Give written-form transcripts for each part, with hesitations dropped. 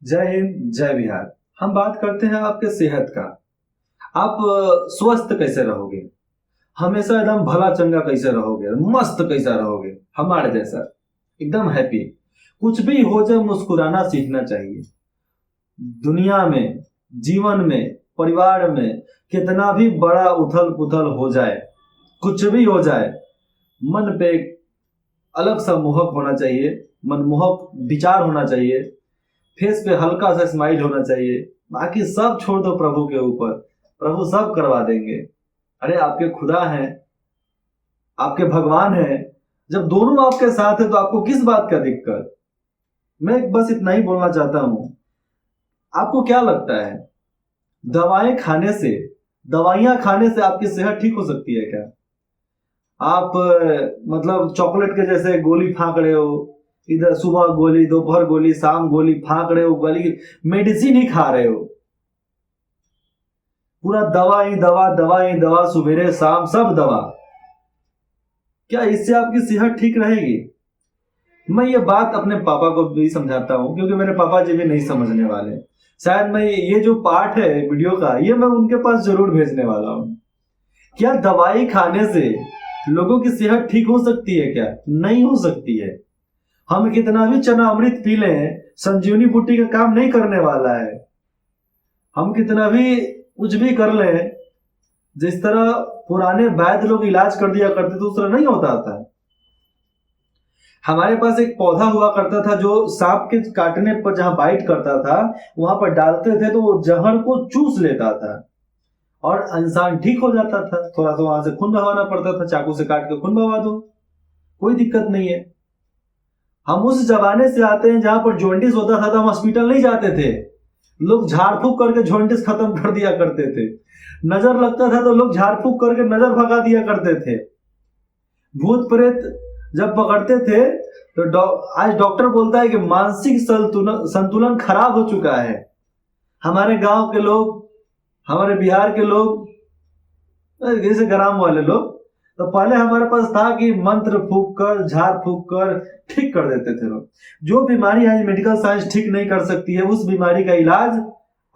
जय हिंद जय बिहार। हम बात करते हैं आपके सेहत का। आप स्वस्थ कैसे रहोगे, हमेशा एकदम भला चंगा कैसे रहोगे, मस्त कैसा रहोगे, हमारे जैसा एकदम हैप्पी। कुछ भी हो जाए मुस्कुराना सीखना चाहिए। दुनिया में, जीवन में, परिवार में कितना भी बड़ा उथल पुथल हो जाए, कुछ भी हो जाए, मन पे एक अलग सा मोहक होना चाहिए, मनमोहक विचार होना चाहिए, फेस पे हल्का सा स्माइल होना चाहिए। बाकी सब छोड़ दो प्रभु के ऊपर, प्रभु सब करवा देंगे। अरे आपके खुदा हैं, आपके भगवान हैं। जब दोनों आपके साथ है तो आपको किस बात का दिक्कत। मैं बस इतना ही बोलना चाहता हूं। आपको क्या लगता है, दवाएं खाने से, दवाइयां खाने से आपकी सेहत ठीक हो सकती है क्या? आप मतलब चॉकलेट के जैसे गोली फाँक रहे हो, इधर सुबह गोली, दोपहर गोली, शाम गोली फाँक रहे हो, गोली मेडिसिन ही खा रहे हो। पूरा दवा ही दवा, दवा ही दवा, सवेरे शाम सब दवा। क्या इससे आपकी सेहत ठीक रहेगी? मैं ये बात अपने पापा को भी समझाता हूँ, क्योंकि मेरे पापा जी भी नहीं समझने वाले। शायद मैं ये जो पार्ट है वीडियो का, ये मैं उनके पास जरूर भेजने वाला हूँ। क्या दवाई खाने से लोगों की सेहत ठीक हो सकती है क्या? नहीं हो सकती है। हम कितना भी चना अमृत पी लें, संजीवनी बूटी का काम नहीं करने वाला है। हम कितना भी कुछ भी कर लें, जिस तरह पुराने वैद्य लोग इलाज कर दिया करते थे उस तरह नहीं होता था। हमारे पास एक पौधा हुआ करता था जो सांप के काटने पर जहां बाइट करता था वहां पर डालते थे तो वो जहर को चूस लेता था और इंसान ठीक हो जाता था। थोड़ा सा वहां से खून बहाना पड़ता था, चाकू से काट के खून बहा दो, कोई दिक्कत नहीं है। हम उस जमाने से आते हैं जहां पर जॉन्डिस होता था तो हम हॉस्पिटल नहीं जाते थे, लोग झाड़ फूक करके जॉन्डिस खत्म कर दिया करते थे। नजर लगता था तो लोग झाड़ फूक करके नजर भगा दिया करते थे। भूत प्रेत जब पकड़ते थे तो आज डॉक्टर बोलता है कि मानसिक संतुलन खराब हो चुका है। हमारे गांव के लोग, हमारे बिहार के लोग, जैसे ग्राम वाले लोग, तो पहले हमारे पास था कि मंत्र फूक कर, झाड़ फूक कर ठीक कर देते थे लोग। जो बीमारी आज मेडिकल साइंस ठीक नहीं कर सकती है, उस बीमारी का इलाज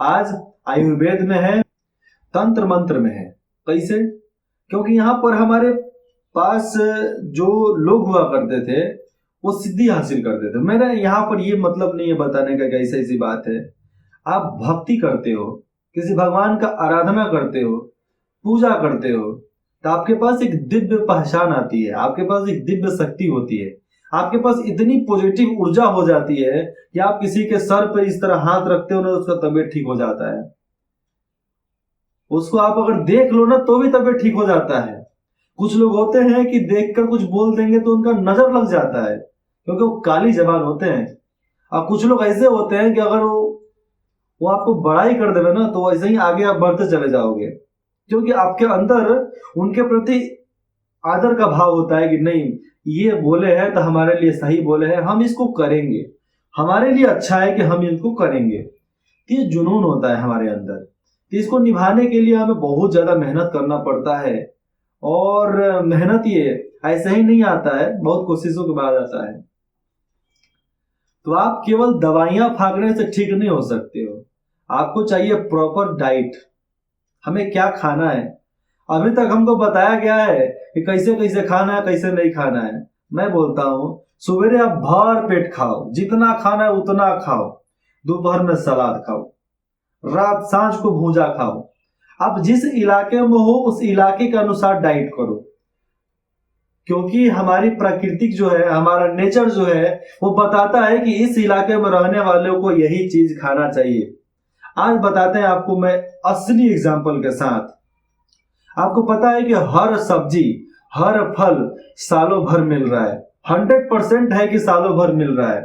आज आयुर्वेद में है, तंत्र मंत्र में है। कैसे? क्योंकि यहाँ पर हमारे पास जो लोग हुआ करते थे वो सिद्धि हासिल करते थे। मेरा यहाँ पर ये मतलब नहीं है बताने का कि ऐसी ऐसी बात है। आप भक्ति करते हो, किसी भगवान का आराधना करते हो, पूजा करते हो, तो आपके पास एक दिव्य पहचान आती है, आपके पास एक दिव्य शक्ति होती है, आपके पास इतनी पॉजिटिव ऊर्जा हो जाती है कि आप किसी के सर पर इस तरह हाथ रखते हो ना, उसका तबीयत ठीक हो जाता है। उसको आप अगर देख लो ना तो भी तबीयत ठीक हो जाता है। कुछ लोग होते हैं कि देखकर कुछ बोल देंगे तो उनका नजर लग जाता है, क्योंकि वो काली जबान होते हैं। और कुछ लोग ऐसे होते हैं कि अगर वो आपको बड़ाई कर देवे ना तो वैसे ही आगे आप बढ़ते चले जाओगे, क्योंकि आपके अंदर उनके प्रति आदर का भाव होता है कि नहीं, ये बोले हैं तो हमारे लिए सही बोले हैं, हम इसको करेंगे, हमारे लिए अच्छा है कि हम इसको करेंगे। तो ये जुनून होता है हमारे अंदर। तो इसको निभाने के लिए हमें बहुत ज्यादा मेहनत करना पड़ता है, और मेहनत ये ऐसे ही नहीं आता है, बहुत कोशिशों के बाद आता है। तो आप केवल दवाइयां फाँकने से ठीक नहीं हो सकते हो, आपको चाहिए प्रॉपर डाइट। हमें क्या खाना है, अभी तक हमको बताया गया है कि कैसे कैसे खाना है, कैसे नहीं खाना है। मैं बोलता हूँ सवेरे आप भर पेट खाओ, जितना खाना है उतना खाओ, दोपहर में सलाद खाओ, रात सांझ को भूजा खाओ। आप जिस इलाके में हो उस इलाके के अनुसार डाइट करो, क्योंकि हमारी प्राकृतिक जो है, हमारा नेचर जो है वो बताता है कि इस इलाके में रहने वालों को यही चीज खाना चाहिए। आज बताते हैं आपको मैं असली एग्जाम्पल के साथ। आपको पता है कि हर सब्जी, हर फल सालों भर मिल रहा है, 100% है कि सालों भर मिल रहा है।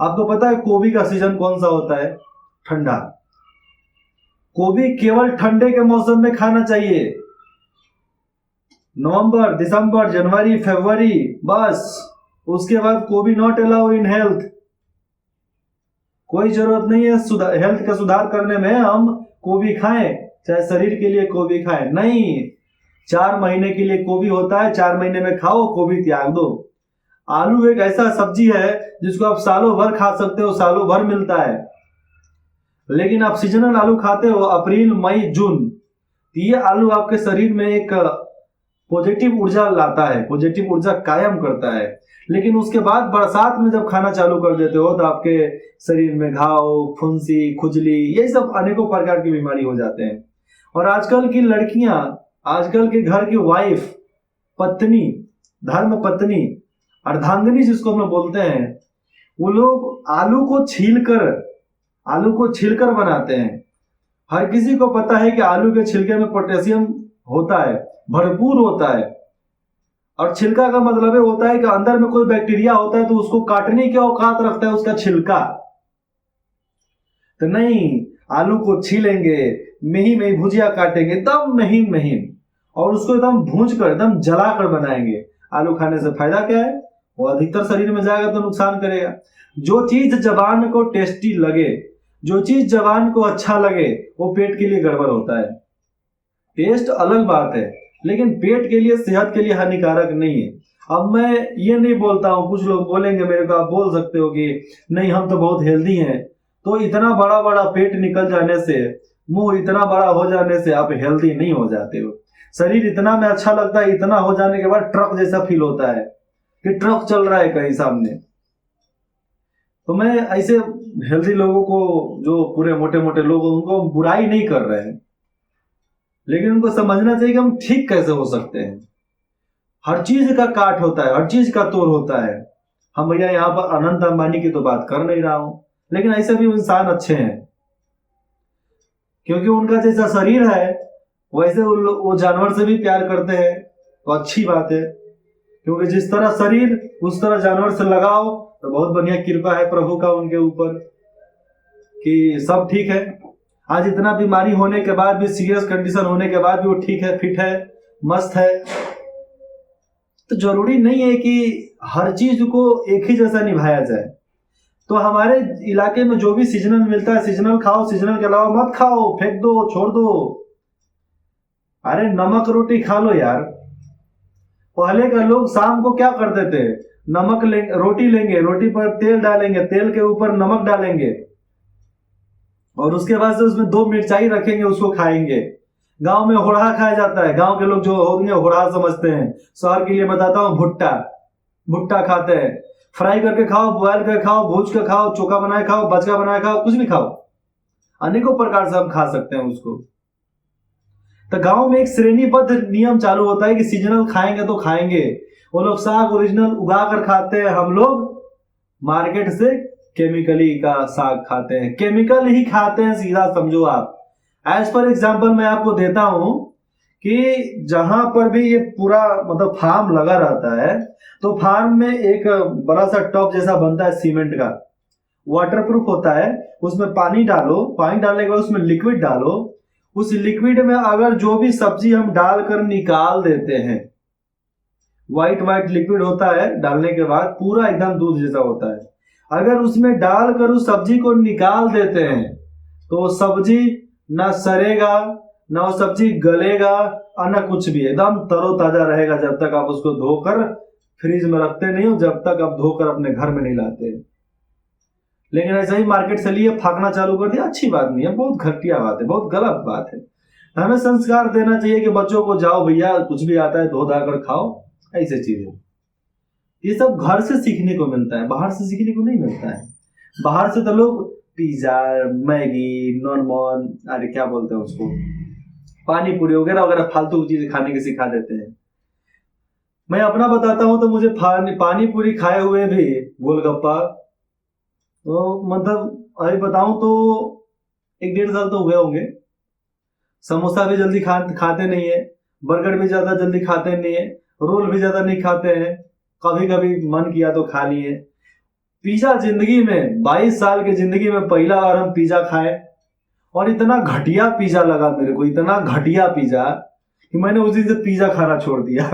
आपको पता है गोभी का सीजन कौन सा होता है? ठंडा। गोभी केवल ठंडे के मौसम में खाना चाहिए, नवंबर, दिसंबर, जनवरी, फरवरी, बस। उसके बाद गोभी नॉट अलाउ इन हेल्थ। कोई जरूरत नहीं है हेल्थ का सुधार करने में हम गोभी खाएं, चाहे शरीर के लिए गोभी खाएं, नहीं। 4 महीने के लिए गोभी होता है, 4 महीने में खाओ, गोभी त्याग दो। आलू एक ऐसा सब्जी है जिसको आप सालों भर खा सकते हो, सालों भर मिलता है। लेकिन आप सीजनल आलू खाते हो अप्रैल मई जून, तो ये आलू आपके शरीर में एक पॉजिटिव ऊर्जा लाता है, पॉजिटिव ऊर्जा कायम करता है। लेकिन उसके बाद बरसात में जब खाना चालू कर देते हो तो आपके शरीर में घाव, फुंसी, खुजली, ये सब अनेकों प्रकार की बीमारी हो जाते हैं। और आजकल की लड़कियां, आजकल के घर की वाइफ, पत्नी, धर्म पत्नी, अर्धांगिनी जिसको हम लोग बोलते हैं, वो लोग आलू को छीलकर बनाते हैं। हर किसी को पता है कि आलू के छिलके में पोटेशियम होता है, भरपूर होता है। और छिलका का मतलब ये होता है कि अंदर में कोई बैक्टीरिया होता है तो उसको काटने की औकात रखता है उसका छिलका। तो नहीं, आलू को छीलेंगे, महीन महीन भुजिया काटेंगे, एकदम महीन महीन, और उसको एकदम भूंज कर, एकदम जला कर बनाएंगे। आलू खाने से फायदा क्या है? वो अधिकतर शरीर में जाएगा तो नुकसान करेगा। जो चीज जबान को टेस्टी लगे, जो चीज जबान को अच्छा लगे, वो पेट के लिए गड़बड़ होता है। टेस्ट अलग बात है, लेकिन पेट के लिए, सेहत के लिए हानिकारक नहीं है। अब मैं ये नहीं बोलता हूं, कुछ लोग बोलेंगे मेरे को, आप बोल सकते हो कि नहीं हम तो बहुत हेल्दी हैं। तो इतना बड़ा बड़ा पेट निकल जाने से, मुंह इतना बड़ा हो जाने से आप हेल्दी नहीं हो जाते हो। शरीर इतना में अच्छा लगता है, इतना हो जाने के बाद ट्रक जैसा फील होता है कि ट्रक चल रहा है कहीं सामने। तो मैं ऐसे हेल्दी लोगों को, जो पूरे मोटे मोटे लोग, उनको बुराई नहीं कर रहे हैं, लेकिन उनको समझना चाहिए कि हम ठीक कैसे हो सकते हैं। हर चीज का काट होता है, हर चीज का तोड़ होता है। हम भैया यहाँ पर अनंत अंबानी की तो बात कर नहीं रहा हूं, लेकिन ऐसे भी इंसान अच्छे हैं, क्योंकि उनका जैसा शरीर है वैसे वो जानवर से भी प्यार करते हैं, तो अच्छी बात है। क्योंकि जिस तरह शरीर उस तरह जानवर से लगाओ, तो बहुत बढ़िया कृपा है प्रभु का उनके ऊपर कि सब ठीक है। आज इतना बीमारी होने के बाद भी, सीरियस कंडीशन होने के बाद भी वो ठीक है, फिट है, मस्त है। तो जरूरी नहीं है कि हर चीज को एक ही जैसा निभाया जाए। तो हमारे इलाके में जो भी सीजनल मिलता है, सीजनल खाओ, सीजनल के अलावा मत खाओ, फेंक दो, छोड़ दो। अरे नमक रोटी खा लो यार। पहले के लोग शाम को क्या करते थे? नमक लेंगे, रोटी लेंगे, रोटी पर तेल डालेंगे, तेल के ऊपर नमक डालेंगे, और उसके बाद से उसमें 2 मिर्चाई रखेंगे, उसको खाएंगे। गांव में होढ़ा खाया जाता है, गांव के लोग जो होंगे होढ़ा समझते हैं। शहर के लिए बताता हूँ, भुट्टा, भुट्टा खाते हैं। फ्राई करके खाओ, बॉयल करके खाओ, भूज के खाओ, चोखा बनाए खाओ, बचका बनाए खाओ, कुछ भी खाओ, अनेकों प्रकार से हम खा सकते हैं उसको। तो गांव में एक श्रेणीबद्ध नियम चालू होता है कि सीजनल खाएंगे तो खाएंगे। वो लोग साग ओरिजिनल उगा कर खाते हैं, हम लोग मार्केट से केमिकली का साग खाते हैं, केमिकल ही खाते हैं, सीधा समझो आप। एज पर एग्जाम्पल मैं आपको देता हूं कि जहां पर भी ये पूरा मतलब फार्म लगा रहता है, तो फार्म में एक बड़ा सा टॉप जैसा बनता है सीमेंट का, वाटरप्रूफ होता है। उसमें पानी डालो, पानी डालने के बाद उसमें लिक्विड डालो। उस लिक्विड में अगर जो भी सब्जी हम डालकर निकाल देते हैं, व्हाइट व्हाइट लिक्विड होता है, डालने के बाद पूरा एकदम दूध जैसा होता है, अगर उसमें डालकर उस सब्जी को निकाल देते हैं तो वो सब्जी ना सड़ेगा, ना वो सब्जी गलेगा, और ना कुछ भी, एकदम तरोताजा रहेगा जब तक आप उसको धोकर फ्रिज में रखते नहीं हो, जब तक आप धोकर अपने घर में नहीं लाते। लेकिन ऐसा ही मार्केट से लिए फाकना चालू कर दिया, अच्छी बात नहीं है, बहुत घटिया बात है, बहुत गलत बात है। हमें संस्कार देना चाहिए कि बच्चों को जाओ भैया कुछ भी आता है धो धा कर खाओ, ऐसे चीजें। ये सब घर से सीखने को मिलता है, बाहर से सीखने को नहीं मिलता है। बाहर से तो लोग पिज्जा, मैगी, नॉनमॉन, अरे क्या बोलते हैं उसको, पानी पूरी वगैरह वगैरह फालतू चीजें खाने की सिखा देते हैं। मैं अपना बताता हूं तो मुझे पानी पूरी खाए हुए भी, गोलगप्पा, तो मतलब अभी बताऊं तो 1-1.5 साल तो हुए होंगे। समोसा भी जल्दी खाते नहीं है, बर्गर भी ज्यादा जल्दी खाते नहीं है, रोल भी ज्यादा नहीं खाते हैं, कभी कभी मन किया तो खा लिए। पिज्जा जिंदगी में 22 साल की जिंदगी में पहला बार हम पिज्जा खाए, और इतना घटिया पिज्जा लगा मेरे को, इतना घटिया पिज्जा कि मैंने उस दिन से पिज्जा खाना छोड़ दिया।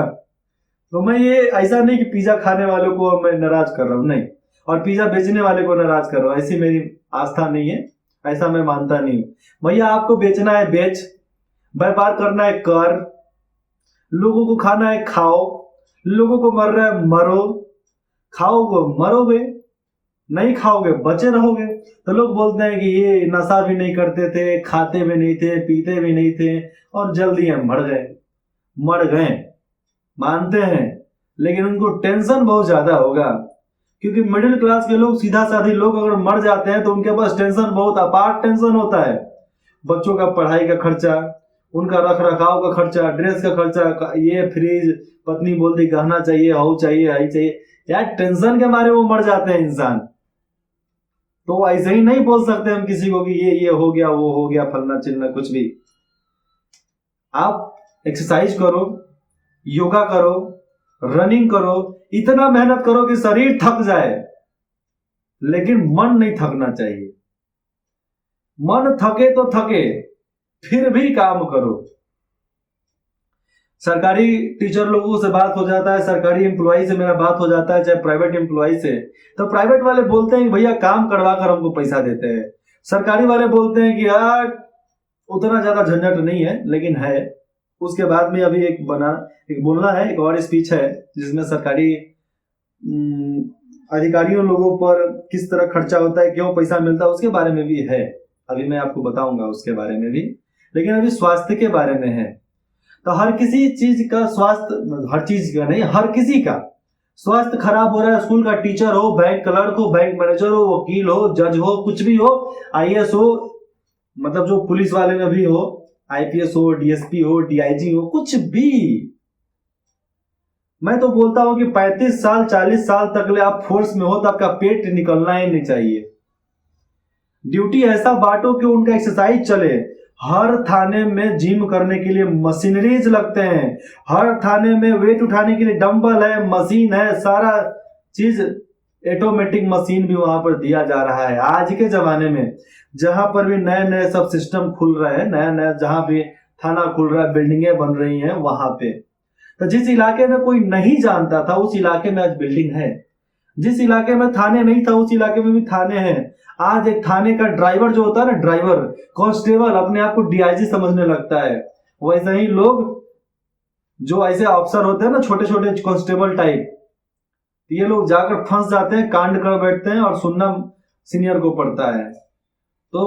तो मैं ये ऐसा नहीं कि पिज्जा खाने वालों को मैं नाराज कर रहा हूँ, नहीं, और पिज्जा बेचने वाले को नाराज कर रहा हूँ, ऐसी मेरी आस्था नहीं है, ऐसा मैं मानता नहीं हूँ। भैया आपको बेचना है बेच, व्यापार करना है कर, लोगों को खाना है खाओ, लोगों को मर रहा है मरो, खाओ को मरो बे, नहीं खाओगे बचे रहोगे। तो लोग बोलते हैं कि ये नशा भी नहीं करते थे, खाते भी नहीं थे, पीते भी नहीं थे और जल्दी हम मर गए, मानते हैं। लेकिन उनको टेंशन बहुत ज्यादा होगा, क्योंकि मिडिल क्लास के लोग, सीधा साधी लोग अगर मर जाते हैं तो उनके पास टेंशन बहुत अपार टेंशन होता है। बच्चों का पढ़ाई का खर्चा, उनका रख रखाव का खर्चा, ड्रेस का खर्चा, ये फ्रिज, पत्नी बोलती गहना चाहिए, हाउ चाहिए, आई चाहिए, यार टेंशन के मारे वो मर जाते हैं इंसान। तो ऐसे ही नहीं बोल सकते हम किसी को कि ये हो गया, वो हो गया, फलना चिलना कुछ भी। आप एक्सरसाइज करो, योगा करो, रनिंग करो, इतना मेहनत करो कि शरीर थक जाए, लेकिन मन नहीं थकना चाहिए। मन थके तो थके, फिर भी काम करो। सरकारी टीचर लोगों से बात हो जाता है, सरकारी एम्प्लॉय से मेरा बात हो जाता है, चाहे प्राइवेट एम्प्लॉय से, तो प्राइवेट वाले बोलते हैं भैया काम करवा कर हमको पैसा देते हैं। सरकारी वाले बोलते हैं कि यार उतना ज्यादा झंझट नहीं है, लेकिन है। उसके बाद में अभी एक बोलना है, एक और स्पीच है जिसमें सरकारी अधिकारियों लोगों पर किस तरह खर्चा होता है, क्यों पैसा मिलता है, उसके बारे में भी है। अभी मैं आपको बताऊंगा उसके बारे में भी, लेकिन अभी स्वास्थ्य के बारे में है। तो हर किसी चीज का स्वास्थ्य, हर चीज का नहीं, हर किसी का स्वास्थ्य खराब हो रहा है। स्कूल का टीचर हो, बैंक क्लर्क हो, बैंक मैनेजर हो, वकील हो, जज हो, कुछ भी हो, आईएएस हो, मतलब जो पुलिस वाले में भी हो, आईपीएस हो, डीएसपी हो, डीआईजी हो, कुछ भी। मैं तो बोलता हूं कि 35 साल 40 साल तक ले आप फोर्स में हो तो आपका पेट निकलना ही नहीं चाहिए। ड्यूटी ऐसा बांटो कि उनका एक्सरसाइज चले। हर थाने में जिम करने के लिए मशीनरीज लगते हैं, हर थाने में वेट उठाने के लिए डंबल है, मशीन है, सारा चीज ऑटोमेटिक मशीन भी वहां पर दिया जा रहा है। आज के जमाने में जहां पर भी नए नए सब सिस्टम खुल रहे हैं, नया नया जहां भी थाना खुल रहा है, बिल्डिंगें बन रही हैं, वहां पे तो जिस इलाके में कोई नहीं जानता था उस इलाके में आज बिल्डिंग है, जिस इलाके में थाने नहीं था उस इलाके में भी थाने हैं। आज एक थाने का ड्राइवर जो होता है ना, ड्राइवर कांस्टेबल, अपने आप को डीआईजी समझने लगता है। वैसे ही लोग जो ऐसे अफसर होते हैं ना, छोटे छोटे कांस्टेबल टाइप, ये लोग जाकर फंस जाते हैं, कांड कर बैठते हैं और सुनना सीनियर को पड़ता है। तो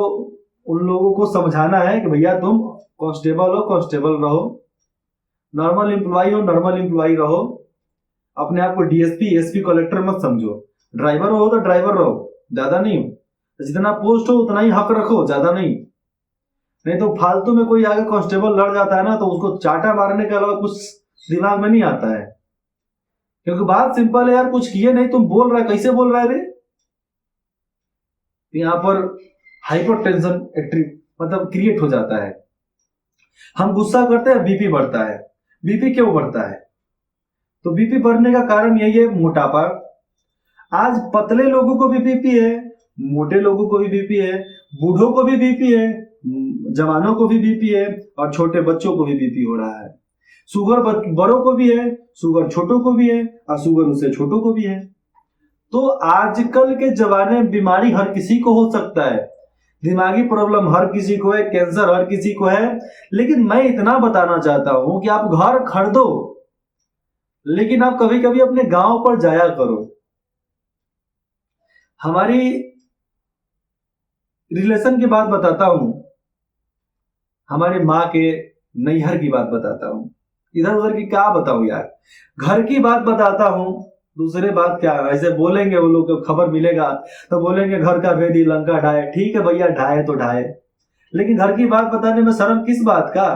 उन लोगों को समझाना है कि भैया तुम कांस्टेबल हो, कांस्टेबल रहो, नॉर्मल एम्प्लॉय हो, नॉर्मल एम्प्लॉय रहो, अपने आप को डीएसपी एसपी कलेक्टर मत समझो। ड्राइवर हो तो ड्राइवर रहो, ज्यादा नहीं हो। जितना पोस्ट हो उतना ही हक रखो, ज्यादा नहीं तो फालतू में कोई आगे कांस्टेबल लड़ जाता है ना, तो उसको चाटा मारने के अलावा कुछ दिमाग में नहीं आता है। क्योंकि बात सिंपल है यार, कुछ किए नहीं, तुम बोल रहा है, कैसे बोल रहा है रे। यहाँ पर हाइपर टेंशन मतलब क्रिएट हो जाता है। हम गुस्सा करते हैं, बीपी बढ़ता है। बीपी क्यों बढ़ता है? तो बीपी बढ़ने का कारण यही है, मोटापा। आज पतले लोगों को भी बीपी है, मोटे लोगों को भी बीपी है, बूढ़ों को भी बीपी है, जवानों को भी बीपी है, और छोटे बच्चों को भी बीपी हो रहा है। शुगर बड़ों को भी है, शुगर छोटों को भी है, और शुगर उससे छोटों को भी है। तो आजकल के जमाने में बीमारी हर किसी को हो सकता है, दिमागी प्रॉब्लम हर किसी को है, कैंसर हर किसी को है। लेकिन मैं इतना बताना चाहता हूं कि आप घर खरीदो, लेकिन आप कभी कभी अपने गांव पर जाया करो। हमारी रिलेशन की बात बताता हूं, हमारी माँ के नैहर की बात बताता हूं, इधर उधर की क्या बताऊं यार, घर की बात बताता हूं। दूसरे बात क्या, ऐसे बोलेंगे वो लोग, खबर मिलेगा तो बोलेंगे घर का भेदी लंका ढाए। ठीक है भैया, ढाए तो ढाए, लेकिन घर की बात बताने में शर्म किस बात का।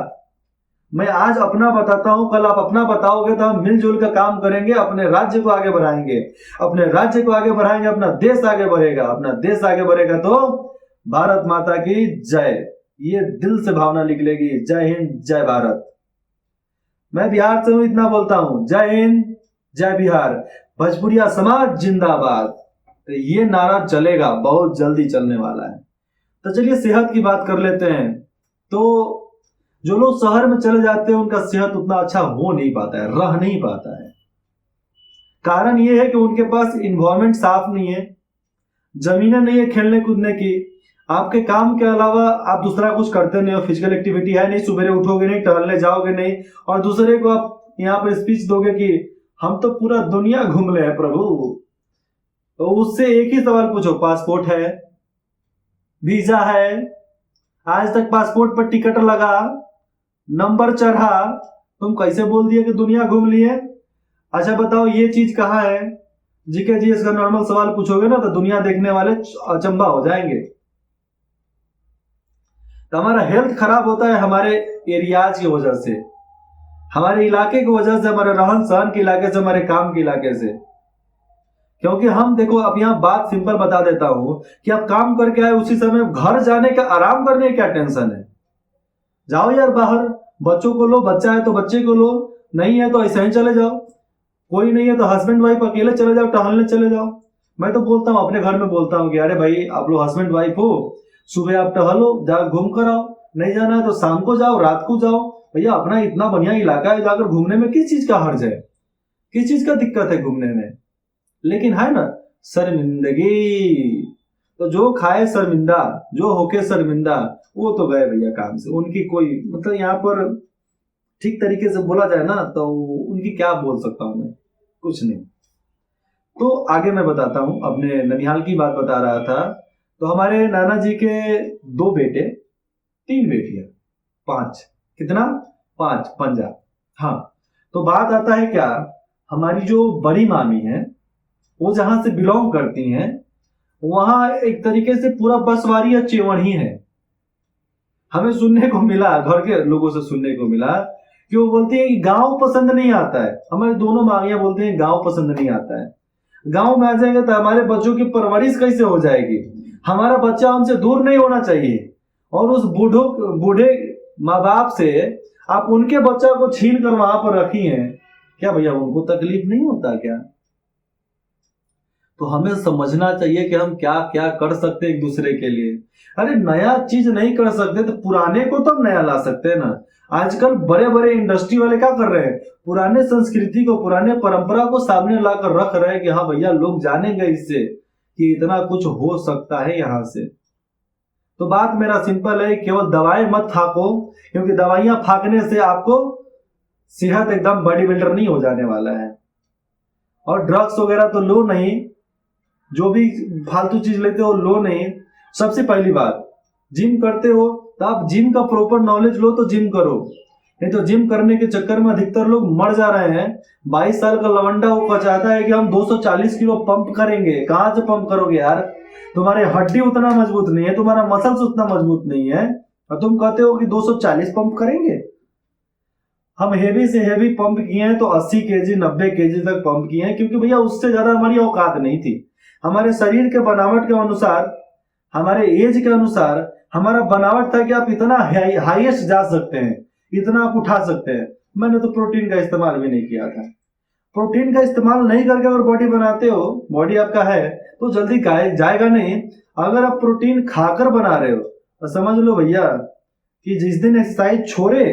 मैं आज अपना बताता हूं, कल आप अपना बताओगे तो हम मिलजुल कर काम करेंगे, अपने राज्य को आगे बढ़ाएंगे, अपने राज्य को आगे बढ़ाएंगे, अपना देश आगे बढ़ेगा। अपना देश आगे बढ़ेगा तो भारत माता की जय, ये दिल से भावना निकलेगी। जय हिंद, जय भारत। मैं बिहार से हूं, इतना बोलता हूं, जय हिंद, जय बिहार, भोजपुरिया समाज जिंदाबाद। तो ये नारा चलेगा, बहुत जल्दी चलने वाला है। तो चलिए सेहत की बात कर लेते हैं। तो जो लोग शहर में चले जाते हैं उनका सेहत उतना अच्छा हो नहीं पाता है, रह नहीं पाता है। कारण ये है कि उनके पास इन्वायरमेंट साफ नहीं है, जमीनें नहीं है खेलने कूदने की, आपके काम के अलावा आप दूसरा कुछ करते नहीं हो, फिजिकल एक्टिविटी है नहीं, सुबह उठोगे नहीं, टहलने जाओगे नहीं, और दूसरे को आप यहाँ पर स्पीच दोगे कि हम तो पूरा दुनिया घूम ले हैं प्रभु, तो उससे एक ही सवाल पूछो, पासपोर्ट है, वीजा है, आज तक पासपोर्ट पर टिकट लगा, नंबर चढ़ा, तुम कैसे बोल दिए कि दुनिया घूम लिए? अच्छा बताओ ये चीज कहाँ है? जीके जीएस का नॉर्मल सवाल पूछोगे ना तो दुनिया देखने वाले अचंभा हो जाएंगे। तो हमारा हेल्थ खराब होता है हमारे एरियाज की वजह से, हमारे इलाके की वजह से, हमारे रहन सहन के इलाके से, हमारे काम के इलाके से। क्योंकि हम देखो, अब यहाँ बात सिंपल बता देता हूं कि आप काम करके आए, उसी समय घर जाने का, आराम करने का क्या टेंशन है? जाओ यार बाहर, बच्चों को लो, बच्चा है तो बच्चे को लो, नहीं है तो ऐसे ही चले जाओ, कोई नहीं है तो हस्बैंड वाइफ अकेले चले जाओ, टहलने चले जाओ। मैं तो बोलता हूँ, अपने घर में बोलता हूँ कि अरे भाई आप लोग हस्बैंड वाइफ हो, सुबह आप टहलो, जा घूम कर आओ, नहीं जाना है तो शाम को जाओ, रात को जाओ। भैया अपना इतना बढ़िया इलाका है, जाकर घूमने में किस चीज का हर्ज है, किस चीज का दिक्कत है घूमने में? लेकिन है ना शर्मिंदगी, तो जो खाए शर्मिंदा, जो होके शर्मिंदा, वो तो गए भैया काम से। उनकी कोई मतलब यहाँ पर ठीक तरीके से बोला जाए ना तो उनकी क्या बोल सकता हूं मैं, कुछ नहीं। तो आगे मैं बताता हूं, अपने ननिहाल की बात बता रहा था। तो हमारे नाना जी के 2 बेटे, 3 बेटियां, 5, कितना, 5 पंजा। हाँ, तो बात आता है क्या, हमारी जो बड़ी मामी है वो जहां से बिलोंग करती हैं, वहां एक तरीके से पूरा बसवारी या चेवड़ ही है। हमें सुनने को मिला, घर के लोगों से सुनने को मिला कि वो बोलती है कि गांव पसंद नहीं आता है। हमारी दोनों मामियां बोलती हैं गांव पसंद नहीं आता है, गांव में आ जाएंगे तो हमारे बच्चों की परवरिश कैसे हो जाएगी, हमारा बच्चा हमसे दूर नहीं होना चाहिए। और उस बूढ़े माँ बाप से आप उनके बच्चा को छीन कर वहां पर रखी हैं, क्या भैया उनको तकलीफ नहीं होता क्या? तो हमें समझना चाहिए कि हम क्या क्या कर सकते हैं एक दूसरे के लिए। अरे नया चीज नहीं कर सकते तो पुराने को तो नया ला सकते हैं ना। आजकल बड़े बड़े इंडस्ट्री वाले क्या कर रहे हैं, पुराने संस्कृति को, पुराने परंपरा को सामने लाकर रख रहे हैं कि हाँ भैया लोग जानेंगे इससे कि इतना कुछ हो सकता है यहाँ से। तो बात मेरा सिंपल है, केवल दवाएं मत फाको, क्योंकि दवाइयां फाकने से आपको सेहत एकदम बॉडी बिल्डर नहीं हो जाने वाला है। और ड्रग्स वगैरह तो लो नहीं, जो भी फालतू चीज लेते हो लो नहीं। सबसे पहली बात, जिम करते हो तो आप जिम का प्रॉपर नॉलेज लो तो जिम करो, नहीं तो जिम करने के चक्कर में अधिकतर लोग मर जा रहे हैं। 22 साल का लवंडा वो चाहता है कि हम 240 किलो पंप करेंगे, कहां से पंप करोगे यार? तुम्हारे हड्डी उतना मजबूत नहीं है, तुम्हारा मसल्स उतना मजबूत नहीं है, और तुम कहते हो कि 240 पंप करेंगे। हम हेवी से हेवी पंप किए हैं तो 80 केजी 90 केजी तक पंप किए हैं, क्योंकि भैया उससे ज्यादा हमारी औकात नहीं थी। हमारे शरीर के बनावट के अनुसार, हमारे एज के अनुसार हमारा बनावट था कि आप इतना हाईएस्ट जा सकते हैं, इतना आप उठा सकते हैं। मैंने तो प्रोटीन का इस्तेमाल भी नहीं किया था। प्रोटीन का इस्तेमाल नहीं करके अगर बॉडी बनाते हो, बॉडी आपका है तो जल्दी जाएगा नहीं। अगर आप प्रोटीन खाकर बना रहे हो तो समझ लो भैया कि जिस दिन एक्सरसाइज छोड़े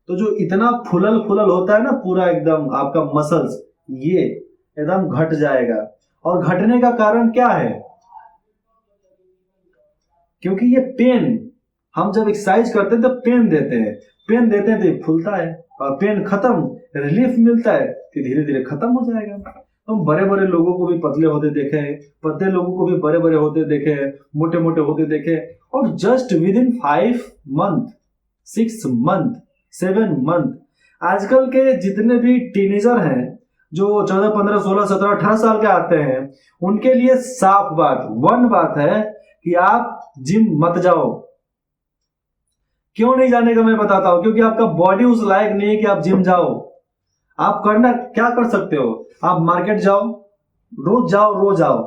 तो जो इतना फुलल फुलल होता है ना पूरा एकदम आपका मसल्स, ये एकदम घट जाएगा। और घटने का कारण क्या है? क्योंकि ये पेन, हम जब एक्सरसाइज करते हैं तो पेन देते हैं, पेन देते हैं तो फूलता है, और पेन खत्म, रिलीफ मिलता है कि धीरे धीरे खत्म हो जाएगा। हम बड़े बड़े लोगों को भी पतले होते देखे हैं, पतले लोगों को भी बड़े बड़े होते देखे हैं, मोटे मोटे होते देखे, और just with in 5 month, 6 month, 7 month. आजकल के जितने भी टीनेजर हैं जो 14, 15, 16, 17, 18 साल के आते हैं, उनके लिए साफ बात, वन बात है कि आप जिम मत जाओ। क्यों नहीं जाने का मैं बताता हूं, क्योंकि आपका बॉडी उस लायक नहीं है कि आप जिम जाओ। आप करना क्या कर सकते हो, आप मार्केट जाओ, रोज आओ।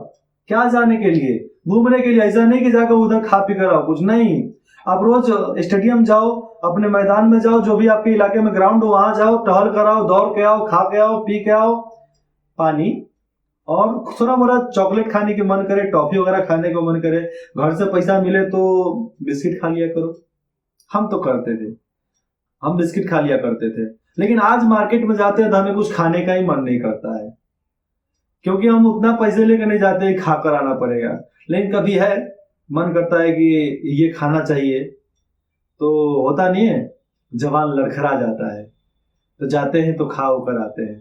क्या जाने के लिए? घूमने के लिए। ऐसा नहीं कि जाकर उधर खा पी कर आओ, कुछ नहीं। आप रोज स्टेडियम जाओ, अपने मैदान में जाओ, जो भी आपके इलाके में ग्राउंड हो वहां जाओ, टहल कर आओ, दौड़ के आओ, खा के आओ, पी के आओ पानी, और थोड़ा मोड़ा चॉकलेट खाने की मन करे, टॉफी वगैरह खाने को मन करे, घर से पैसा मिले तो बिस्किट खा लिया करो। हम तो करते थे, हम बिस्किट खा लिया करते थे। लेकिन आज मार्केट में जाते हैं तो हमें कुछ खाने का ही मन नहीं करता है, क्योंकि हम उतना पैसे लेकर नहीं जाते, खाकर आना पड़ेगा। लेकिन कभी है मन करता है कि ये खाना चाहिए, तो होता नहीं है, जवान लड़खड़ा जाता है, तो जाते हैं तो खा होकर आते हैं।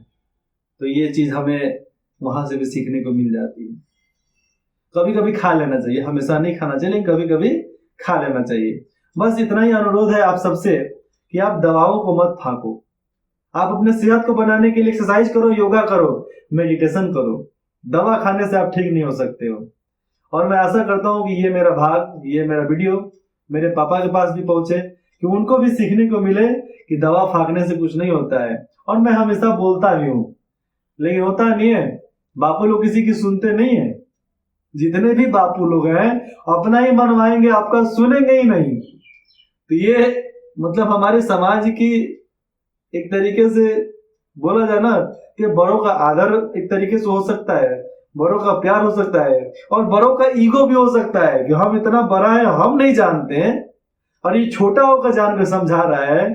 तो ये चीज हमें वहां से भी सीखने को मिल जाती है। कभी कभी खा लेना चाहिए, हमेशा नहीं खाना चाहिए लेकिन कभी कभी खा लेना चाहिए। बस इतना ही अनुरोध है आप सबसे कि आप दवाओं को मत फांको। आप अपने सेहत को बनाने के लिए एक्सरसाइज करो, योगा करो, मेडिटेशन करो। दवा खाने से आप ठीक नहीं हो सकते हो। और मैं आशा करता हूं कि ये मेरा भाग, ये मेरा वीडियो मेरे पापा के पास भी पहुंचे, कि उनको भी सीखने को मिले कि दवा फांकने से कुछ नहीं होता है। और मैं हमेशा बोलता भी हूं, लेकिन होता नहीं है, बापू लोग किसी की सुनते नहीं है। जितने भी बापू लोग हैं अपना ही मनवाएंगे, आपका सुनेंगे ही नहीं। तो ये मतलब हमारे समाज की एक तरीके से बोला जाए ना कि बड़ों का आदर एक तरीके से हो सकता है, बड़ों का प्यार हो सकता है, और बड़ों का ईगो भी हो सकता है कि हम इतना बड़ा है, हम नहीं जानते हैं, और ये छोटा होकर जान के समझा रहा है,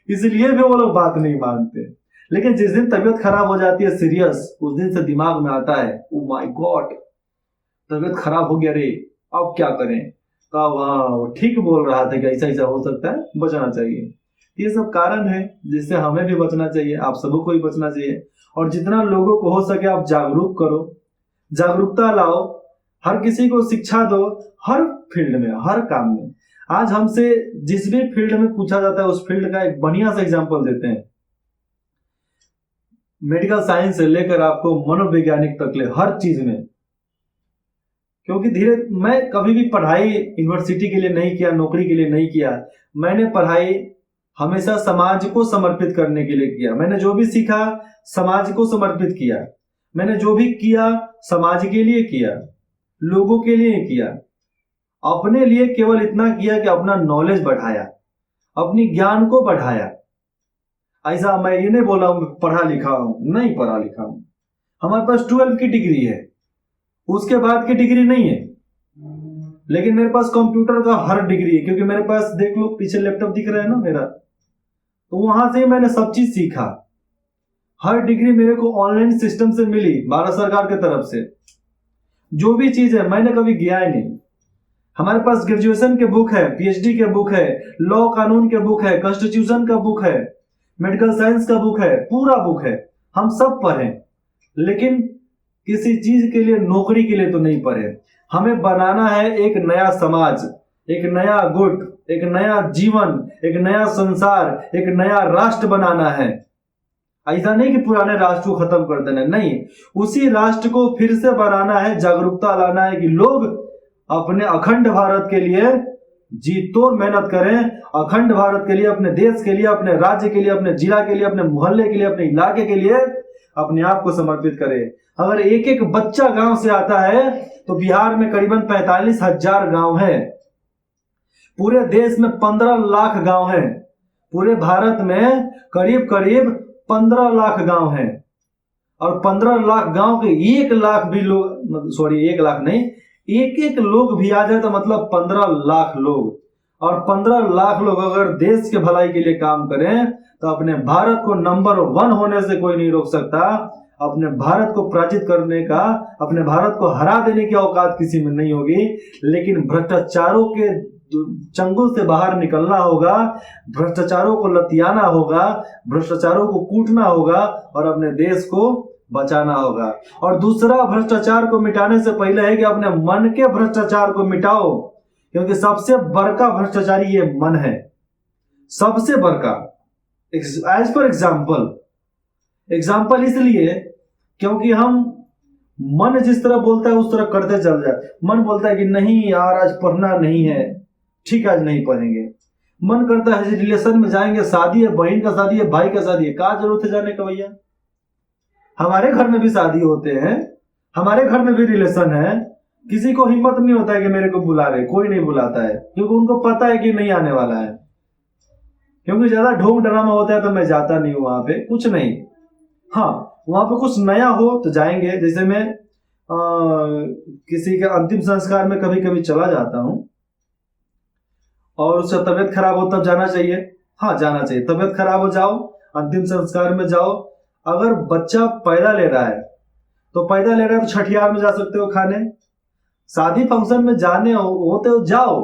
इसलिए भी वो लोग बात नहीं मानते। लेकिन जिस दिन तबीयत खराब हो जाती है सीरियस, उस दिन से दिमाग में आता है, ओ माय गॉड तबीयत खराब हो गया रे, अब क्या करें। तब हाँ ठीक बोल रहा था कि ऐसा ऐसा हो सकता है, बचना चाहिए। ये सब कारण है जिससे हमें भी बचना चाहिए, आप सबको भी बचना चाहिए। और जितना लोगों को हो सके आप जागरूक करो, जागरूकता लाओ, हर किसी को शिक्षा दो, हर फील्ड में, हर काम में। आज हमसे जिस भी फील्ड में पूछा जाता है उस फील्ड का एक बढ़िया सा एग्जाम्पल देते हैं। मेडिकल साइंस से लेकर आपको मनोवैज्ञानिक तक ले हर चीज में। क्योंकि मैं कभी भी पढ़ाई यूनिवर्सिटी के लिए नहीं किया, नौकरी के लिए नहीं किया। मैंने पढ़ाई हमेशा समाज को समर्पित करने के लिए किया। मैंने जो भी सीखा समाज को समर्पित किया। मैंने जो भी किया समाज के लिए किया, लोगों के लिए किया। अपने लिए केवल इतना किया कि अपना नॉलेज बढ़ाया, अपनी ज्ञान को बढ़ाया। ऐसा मैं ये नहीं बोला हूं पढ़ा लिखा हूं, नहीं पढ़ा लिखा हूं। हमारे पास 12 की डिग्री है, उसके बाद की डिग्री नहीं है। लेकिन मेरे पास कंप्यूटर का हर डिग्री है, क्योंकि मेरे पास देख लो पीछे लैपटॉप दिख रहा है ना मेरा, तो वहां से मैंने सब चीज सीखा। हर डिग्री मेरे को ऑनलाइन सिस्टम से मिली, भारत सरकार की तरफ से। जो भी चीज है मैंने कभी गया ही नहीं। हमारे पास ग्रेजुएशन के बुक है, पीएचडी के बुक है, लॉ कानून के बुक है, कॉन्स्टिट्यूशन का बुक है, मेडिकल साइंस का बुक है, पूरा बुक है। हम सब पढ़े, लेकिन किसी चीज के लिए, नौकरी के लिए तो नहीं पढ़े। हमें बनाना है एक नया समाज, एक नया गुट, एक नया जीवन, एक नया संसार, एक नया राष्ट्र बनाना है। ऐसा नहीं कि पुराने राष्ट्र को खत्म कर देना, नहीं, उसी राष्ट्र को फिर से बनाना है। जागरूकता लाना है कि लोग अपने अखंड भारत के लिए जी तोड़ मेहनत करें, अखंड भारत के लिए, अपने देश के लिए, अपने राज्य के लिए, अपने जिला के लिए, अपने मोहल्ले के लिए, अपने इलाके के लिए अपने आप को समर्पित करें। अगर एक एक बच्चा गांव से आता है तो बिहार में करीबन 45,000 गांव है। पूरे देश में 15 लाख गांव हैं। पूरे भारत में करीब करीब 15 लाख गांव हैं। और 15 लाख गांव के 1 लाख भी लोग, सॉरी 1 लाख नहीं, एक लोग भी आ जाए तो मतलब 15 लाख लोग। और 15 लाख लोग अगर देश के भलाई के लिए काम करें तो अपने भारत को नंबर 1 होने से कोई नहीं रोक सकता। अपने भारत को पराजित करने का, अपने भारत को हरा देने की औकात किसी में नहीं होगी। लेकिन भ्रष्टाचारों के चंगुल से बाहर निकलना होगा, भ्रष्टाचारों को लतियाना होगा, भ्रष्टाचारों को कूटना होगा और अपने देश को बचाना होगा। और दूसरा, भ्रष्टाचार को मिटाने से पहले है कि अपने मन के भ्रष्टाचार को मिटाओ, क्योंकि सबसे बड़का भ्रष्टाचारी ये मन है, सबसे बड़का। एज फॉर एग्जाम्पल इसलिए क्योंकि हम मन जिस तरह बोलता है उस तरह करते चल जाए। मन बोलता है कि नहीं यार आज पढ़ना नहीं है, ठीक आज नहीं पढ़ेंगे। मन करता है रिलेशन में जाएंगे, शादी है, बहन का शादी है, भाई का शादी है, क्या जरूरत है जाने का भैया। हमारे घर में भी शादी होते हैं, हमारे घर में भी रिलेशन है। किसी को हिम्मत नहीं होता है कि मेरे को बुला रहे, कोई नहीं बुलाता है, क्योंकि उनको पता है कि नहीं आने वाला है। क्योंकि ज्यादा ढोंग ड्रामा होता है तो मैं जाता नहीं हूं वहां पे, कुछ नहीं। हाँ, वहां पे कुछ नया हो तो जाएंगे। जैसे मैं किसी के अंतिम संस्कार में कभी कभी चला जाता हूं और उसका तबियत खराब हो तब जाना चाहिए। हाँ जाना चाहिए, तबियत खराब हो जाओ, अंतिम संस्कार में जाओ। अगर बच्चा पैदा ले रहा है तो पैदा ले रहा है तो छठियार में जा सकते हो खाने, शादी फंक्शन में जाने होते हो जाओ,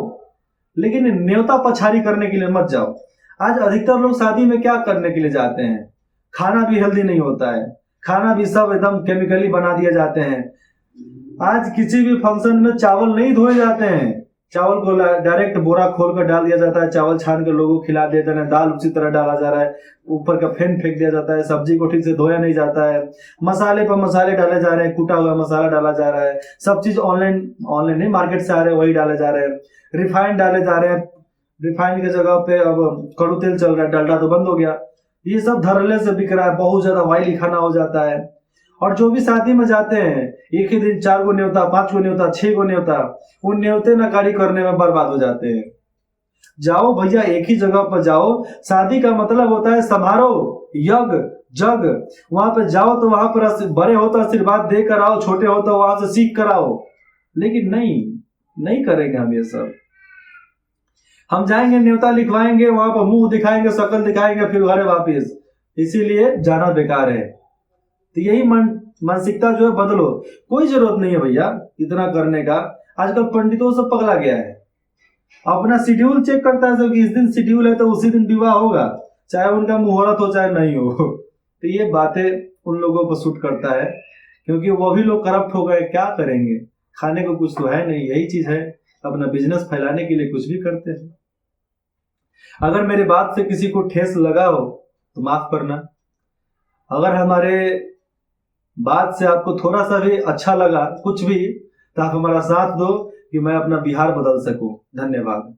लेकिन न्योता पछारी करने के लिए मत जाओ। आज अधिकतर लोग शादी में क्या करने के लिए जाते हैं, खाना भी हेल्दी नहीं होता है, खाना भी सब एकदम केमिकली बना दिए जाते हैं। आज किसी भी फंक्शन में चावल नहीं धोए जाते हैं, चावल को डायरेक्ट बोरा खोल कर डाल दिया जाता है, चावल छान के लोगों को खिला दिया जाता है, दाल उसी तरह डाला जा रहा है, ऊपर का फेंक दिया जाता है, सब्जी को ठीक से धोया नहीं जाता है, मसाले पर मसाले डाले जा रहे हैं, कूटा हुआ मसाला डाला जा रहा है, सब चीज ऑनलाइन नहीं मार्केट से आ रहे हैं वही डाले जा रहे हैं, रिफाइंड डाले जा रहे हैं, रिफाइंड की जगह पे अब कड़ू तेल चल रहा है, डलडा तो बंद हो गया। ये सब धड़ल्ले से बिक रहा है, बहुत ज्यादा ऑयली खाना हो जाता है। और जो भी शादी में जाते हैं एक ही दिन 4 गो न्योता, 5 गो न्योता, 6 गो न्योता, उन न्योते नकारी करने में बर्बाद हो जाते हैं। जाओ भैया एक ही जगह पर जाओ, शादी का मतलब होता है समारोह, यज्ञ, जग। वहां पे जाओ तो वहां पर बड़े हो तो आशीर्वाद दे कर आओ, छोटे हो तो वहां से सीख कर आओ। लेकिन नहीं करेंगे हम ये सब। हम जाएंगे न्योता लिखवाएंगे, वहां पर मुंह दिखाएंगे, शक्ल दिखाएंगे, फिर घरे वापिस। इसीलिए जाना बेकार है। तो यही मानसिकता जो है बदलो। कोई जरूरत नहीं है भैया इतना करने का। आजकल पंडितों से पगला गया है, अपना शेड्यूल चेक करता है, कि इस दिन शेड्यूल है तो उसी दिन विवाह होगा, चाहे उनका मुहूर्त हो चाहे नहीं हो। तो ये बातें उन लोगों पर सूट करता है, क्योंकि वो भी लोग करप्ट हो गए, क्या करेंगे, खाने को कुछ तो है नहीं, यही चीज है, अपना बिजनेस फैलाने के लिए कुछ भी करते हैं। अगर मेरी बात से किसी को ठेस लगा हो तो माफ करना। अगर हमारे बात से आपको थोड़ा सा भी अच्छा लगा कुछ भी, तो आप हमारा साथ दो कि मैं अपना बिहार बदल सकूं। धन्यवाद।